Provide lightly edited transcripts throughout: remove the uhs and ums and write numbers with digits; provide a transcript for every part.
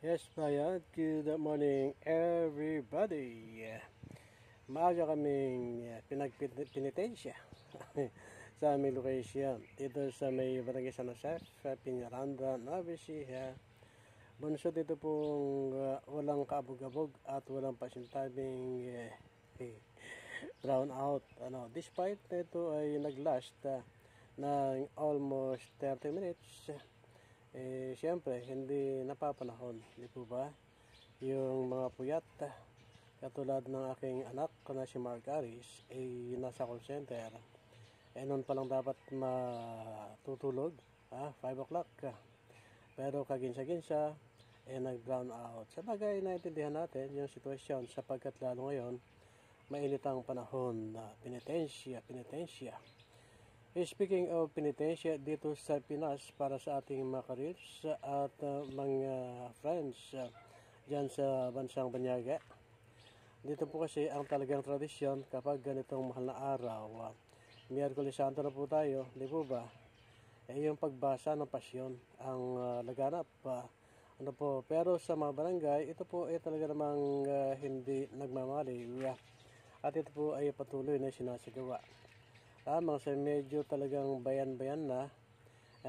Yes, Bayad. Good morning, everybody. Maaga kaming pinagpinitensya sa aming location. Dito sa may Barangay San Jose, Piñaranda, Nueva Ecija. Bunso dito pong walang kaabog-abog at walang pasintabing brown out. Despite ito ay naglast ng almost 30 minutes, siyempre, hindi napapanahon, di po ba? Yung mga puyat, katulad ng aking anak na si Mark Aris, nasa call center. Noon pa lang dapat matutulog, 5 o'clock. Pero kaginsa-ginsa, nag-brown out. Sa bagay, naintindihan natin yung sitwasyon sapagkat lalo ngayon, mainit ang panahon na penitensya. Speaking of penitensya, dito sa Pinas para sa ating mga careers at mga friends dyan sa bansang Banyaga. Dito po kasi ang talagang tradisyon kapag ganitong mahal na araw, Miyerkules Santo na po tayo, di po ba? Yung pagbasa ng pasyon ang laganap. Pero sa mga barangay, ito po ay talaga namang hindi nagmamaliw. At ito po ay patuloy na sinasagawa. Lamang sa medyo talagang bayan-bayan na,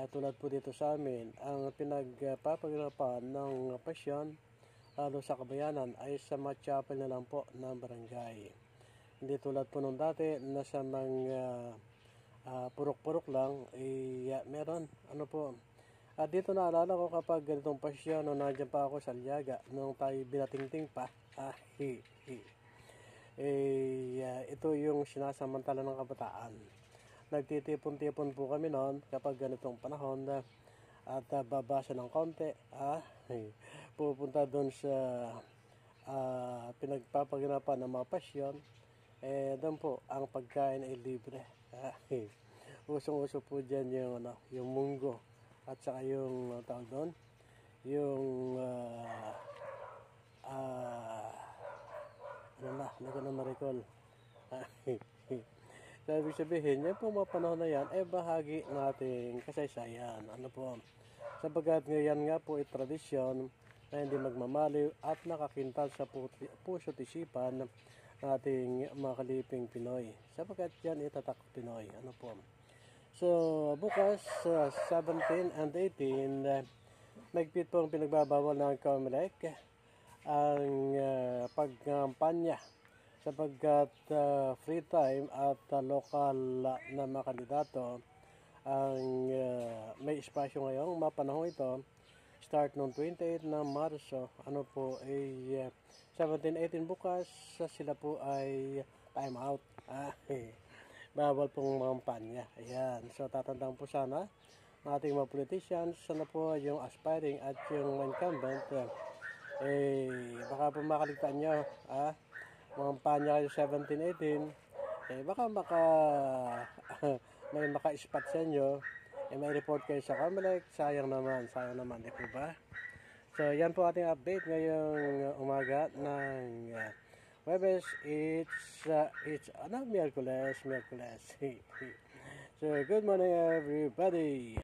tulad po dito sa amin, ang pinagpapagirapan ng pasyon, lalo sa kabayanan, ay sa mga chapel na lang po ng barangay. Hindi tulad po nung dati na sa mga purok-purok lang, meron, dito naalala ko kapag ganitong pasyon, nung nandiyan pa ako sa Aliaga, nung tayo binatingting pa, ito yung sinasamantala ng kabataan. Nagtitipon-tipon po kami noon kapag ganitong panahon at babasa ng konti, pupunta doon sa pinagpapagirapan ng mga pasyon. Doon po ang pagkain ay libre. Usong-uso po dyan yung munggo at saka yung tawag doon, yung hindi ko na ma-recall. Sabi sabihin, yung po mga panahon na yan, bahagi nating kasaysayan. Sapagkat ngayon nga po tradisyon na hindi magmamaliw at nakakintal sa puso at isipan ng ating mga kaliping Pinoy. Sapagkat yan itatak Pinoy. So, bukas, 17 and 18, nagpit po ang pinagbabawal ng COMELEC ang pagkampanya sapagkat free time at lokal na mga kandidato ang may espasyo ngayong mapanahon ito start noong 28 ng Marso 17-18 bukas sila po ay time out. Bawal pong kampanya. Ayan, so tatandaan po sana ng ating mga politicians po yung aspiring at yung incumbent, baka po makaligtaan nyo, mga kayo 17-18, baka may maka-spot sa inyo, may report kayo sa COMELEC, sayang naman, di po ba? So, yan po ating update ngayong umaga ng Huwebes. It's Miyerkules. So, good morning everybody.